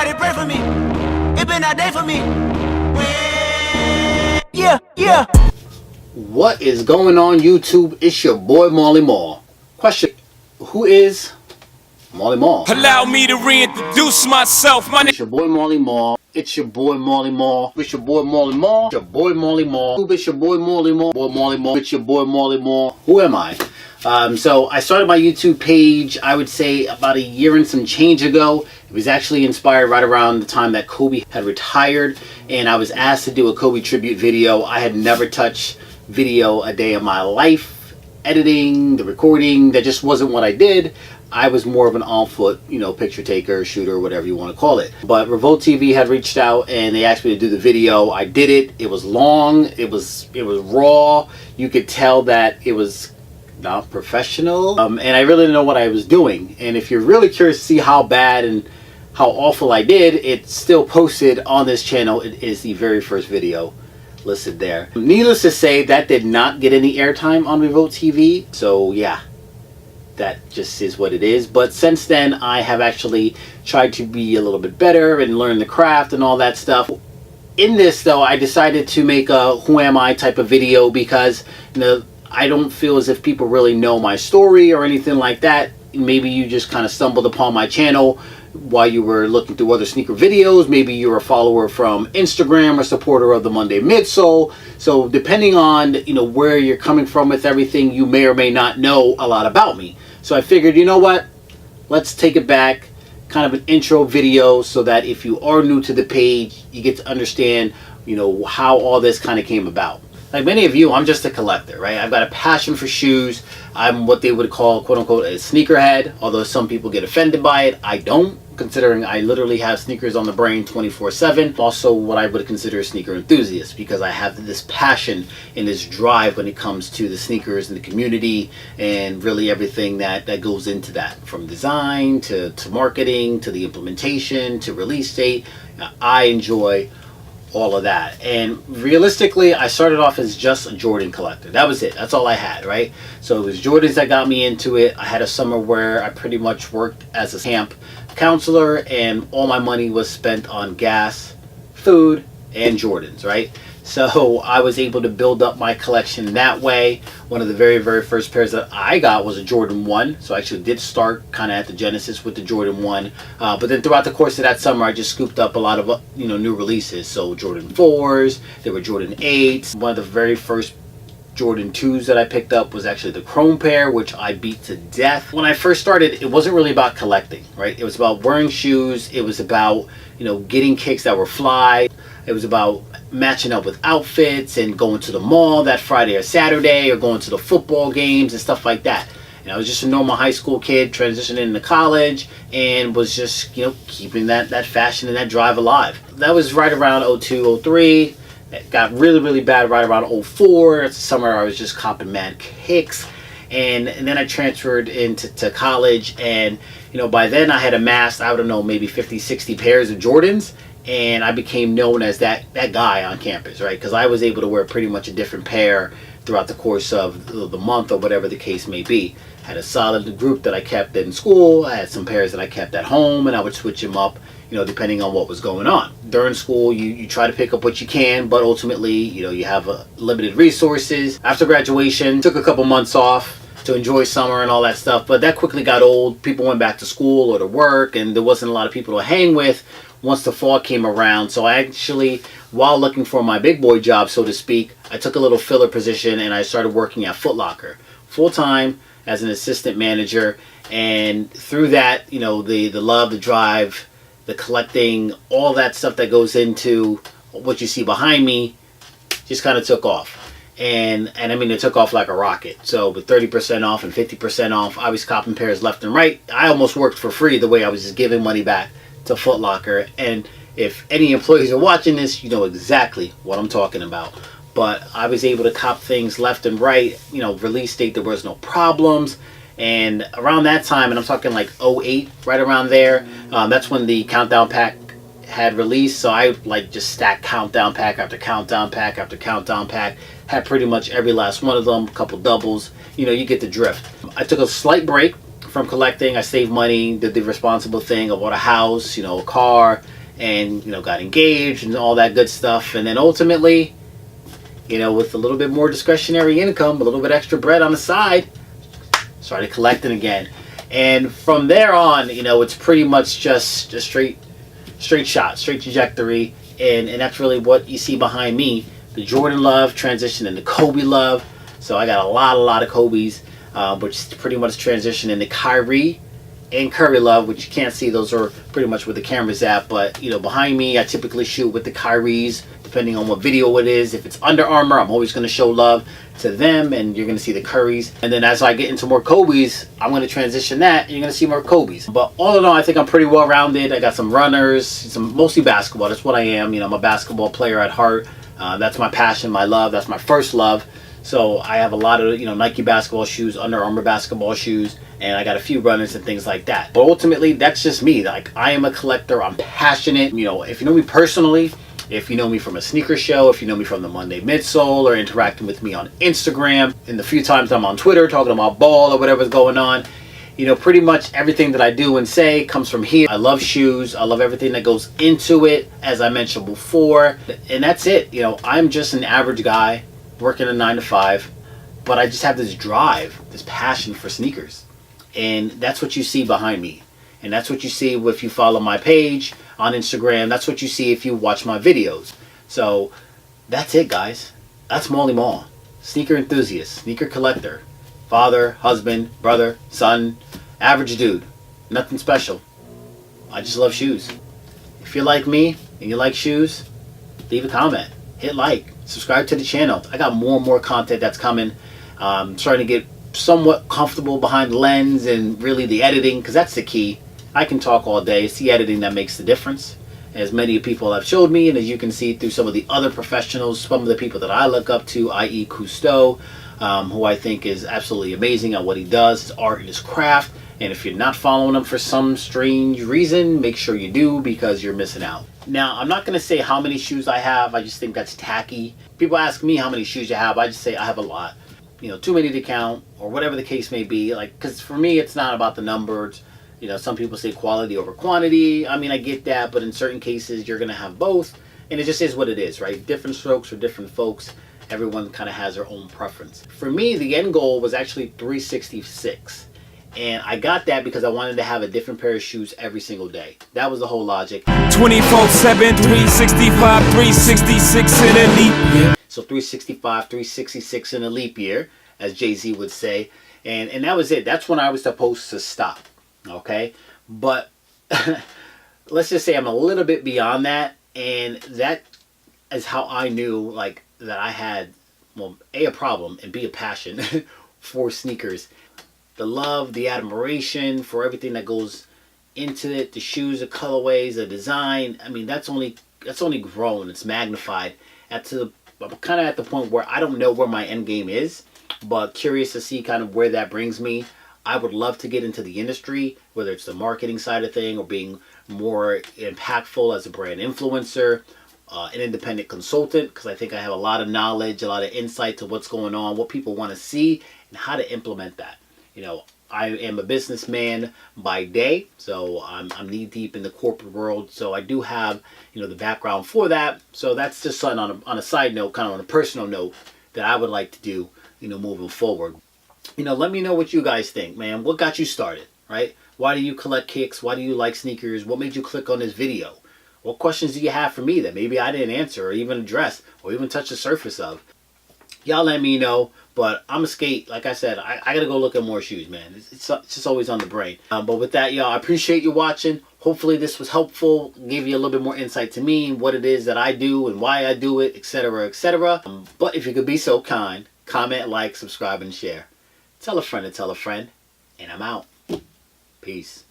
Somebody pray for me. It been that day for me. Yeah, yeah. What is going on, YouTube? It's your boy MaallyMall. Question: who is MaallyMall? Allow me to reintroduce myself. It's your boy MaallyMall. It's your boy MaallyMall. It's your boy MaallyMall. It's your boy MaallyMall. It's your boy MaallyMall. Boy MaallyMall. It's your boy MaallyMall. Who am I? So I started my YouTube page, I would say about a year and some change ago. It was actually inspired right around the time that Kobe had retired, and I was asked to do a Kobe tribute video. I had never touched video a day in my life. Editing, the recording, that just wasn't what I did. I was more of an on-foot, picture taker, shooter, whatever you want to call it. But Revolt TV had reached out and they asked me to do the video. I did it. It was long. It was raw. You could tell that it was not professional. And I really didn't know what I was doing. And if you're really curious to see how bad and how awful I did, it's still posted on this channel. It is the very first video listed there. Needless to say, that did not get any airtime on Revolt TV. So yeah, that just is what it is. But since then, I have actually tried to be a little bit better and learn the craft and all that stuff. In this though, I decided to make a who am I type of video because I don't feel as if people really know my story or anything like that. Maybe you just kind of stumbled upon my channel while you were looking through other sneaker videos. Maybe you're a follower from Instagram or supporter of the Monday Midsole. So depending on where you're coming from with everything, you may or may not know a lot about me. So I figured, you know what, let's take it back, kind of an intro video, so that if you are new to the page, you get to understand how all this kind of came about. Like many of you, I'm just a collector, right? I've got a passion for shoes. I'm what they would call, quote unquote, a sneakerhead. Although some people get offended by it, I don't, considering I literally have sneakers on the brain 24/7. Also what I would consider a sneaker enthusiast, because I have this passion and this drive when it comes to the sneakers and the community and really everything that goes into that, from design to marketing to the implementation to release date. I enjoy all of that. And realistically, I started off as just a Jordan collector. That was it. That's all I had, right? So it was Jordans that got me into it. I had a summer where I pretty much worked as a camp counselor, and all my money was spent on gas, food, and Jordans, right? So I was able to build up my collection that way. One of the very, very first pairs that I got was a Jordan 1. So I actually did start kind of at the genesis with the Jordan 1. But then throughout the course of that summer, I just scooped up a lot of new releases. So Jordan 4s, there were Jordan 8s. One of the very first Jordan 2s that I picked up was actually the chrome pair, which I beat to death. When I first started, it wasn't really about collecting, right? It was about wearing shoes. It was about, getting kicks that were fly. It was about matching up with outfits and going to the mall that Friday or Saturday, or going to the football games and stuff like that. And I was just a normal high school kid transitioning into college, and was just, keeping that fashion and that drive alive. That was right around 02, 03. It got really, really bad right around 04. It's the summer I was just copping mad kicks. And then I transferred into college, and by then I had amassed, I don't know, maybe 50, 60 pairs of Jordans. And I became known as that guy on campus, right? Because I was able to wear pretty much a different pair throughout the course of the month, or whatever the case may be. I had a solid group that I kept in school. I had some pairs that I kept at home, and I would switch them up, depending on what was going on. During school, you try to pick up what you can, but ultimately, you have limited resources. After graduation, took a couple months off to enjoy summer and all that stuff, but that quickly got old. People went back to school or to work, and there wasn't a lot of people to hang with once the fall came around. So I actually, while looking for my big boy job, so to speak, I took a little filler position and I started working at Foot Locker full-time as an assistant manager. And through that, the love, the drive, the collecting, all that stuff that goes into what you see behind me just kind of took off. And I mean, it took off like a rocket. So with 30% off and 50% off, I was copping pairs left and right. I almost worked for free, the way I was just giving money back to Foot Locker. And if any employees are watching this, you know exactly what I'm talking about. But I was able to cop things left and right. Release date, there was no problems. And around that time, and I'm talking like 08, right around there, that's when the Countdown Pack had released. So I just stacked Countdown Pack after Countdown Pack after Countdown Pack. Had pretty much every last one of them, a couple doubles. You get the drift. I took a slight break from collecting. I saved money, did the responsible thing. I bought a house, you know, a car, and, you know, got engaged and all that good stuff. And then ultimately, you know, with a little bit more discretionary income, a little bit extra bread on the side, started collecting again. And from there on, you know, it's pretty much just a straight shot, straight trajectory. And that's really what you see behind me. The Jordan love transitioned into Kobe love. So I got a lot of Kobe's, which pretty much transitioned into Kyrie and Curry love, which you can't see. Those are pretty much where the camera's at. But, you know, behind me, I typically shoot with the Kyries, depending on what video it is. If it's Under Armour, I'm always going to show love to them, and you're going to see the Curries. And then as I get into more Kobe's, I'm going to transition that, and you're going to see more Kobe's. But all in all, I think I'm pretty well rounded. I got some runners, some mostly basketball. That's what I am. You know, I'm a basketball player at heart. That's my passion, my love. That's my first love. So I have a lot of, you know, Nike basketball shoes, Under Armour basketball shoes, and I got a few runners and things like that. But ultimately, that's just me. Like, I am a collector. I'm passionate. You know, if you know me personally, if you know me from a sneaker show, if you know me from the Monday Midsole, or interacting with me on Instagram, and the few times I'm on Twitter talking about ball or whatever's going on, you know, pretty much everything that I do and say comes from here. I love shoes. I love everything that goes into it, as I mentioned before. And that's it. You know, I'm just an average guy working a 9 to 5, but I just have this drive, this passion for sneakers. And that's what you see behind me. And that's what you see if you follow my page on Instagram. That's what you see if you watch my videos. So that's it, guys. That's MaallyMall. Sneaker enthusiast, sneaker collector, father, husband, brother, son, average dude. Nothing special. I just love shoes. If you're like me and you like shoes, leave a comment, hit like, subscribe to the channel. I got more and more content that's coming. Starting to get somewhat comfortable behind the lens and really the editing, because that's the key. I can talk all day. It's the editing that makes the difference. As many people have showed me, and as you can see through some of the other professionals, some of the people that I look up to, i.e. Cousteau, who I think is absolutely amazing at what he does, his art and his craft. And if you're not following him for some strange reason, make sure you do, because you're missing out. Now, I'm not going to say how many shoes I have. I just think that's tacky. People ask me how many shoes you have. I just say I have a lot. You know, too many to count, or whatever the case may be. Like, because for me, it's not about the numbers. You know, some people say quality over quantity. I mean, I get that, but in certain cases, you're going to have both. And it just is what it is, right? Different strokes for different folks. Everyone kind of has their own preference. For me, the end goal was actually 366. And I got that because I wanted to have a different pair of shoes every single day. That was the whole logic. 24/7, 365, 366 in a leap year. So 365, 366 in a leap year, as Jay-Z would say. And that was it. That's when I was supposed to stop. Okay? But let's just say I'm a little bit beyond that. And that is how I knew, like, that I had, well, A, a problem, and B, a passion for sneakers. The love, the admiration for everything that goes into it, the shoes, the colorways, the design. I mean, that's only grown. It's magnified. I'm kind of at the point where I don't know where my end game is, but curious to see kind of where that brings me. I would love to get into the industry, whether it's the marketing side of thing or being more impactful as a brand influencer, an independent consultant, because I think I have a lot of knowledge, a lot of insight to what's going on, what people want to see, and how to implement that. You know, I am a businessman by day, so I'm knee deep in the corporate world. So I do have, you know, the background for that. So that's just something on a side note, kind of on a personal note, that I would like to do, you know, moving forward. You know, let me know what you guys think, man. What got you started, right? Why do you collect kicks? Why do you like sneakers? What made you click on this video? What questions do you have for me that maybe I didn't answer or even address or even touch the surface of? Y'all let me know. But I'm a skate. Like I said, I got to go look at more shoes, man. It's just always on the brain. But with that, y'all, I appreciate you watching. Hopefully this was helpful. Gave you a little bit more insight to me and what it is that I do and why I do it, etc., etc. But if you could be so kind, comment, like, subscribe, and share. Tell a friend to tell a friend. And I'm out. Peace.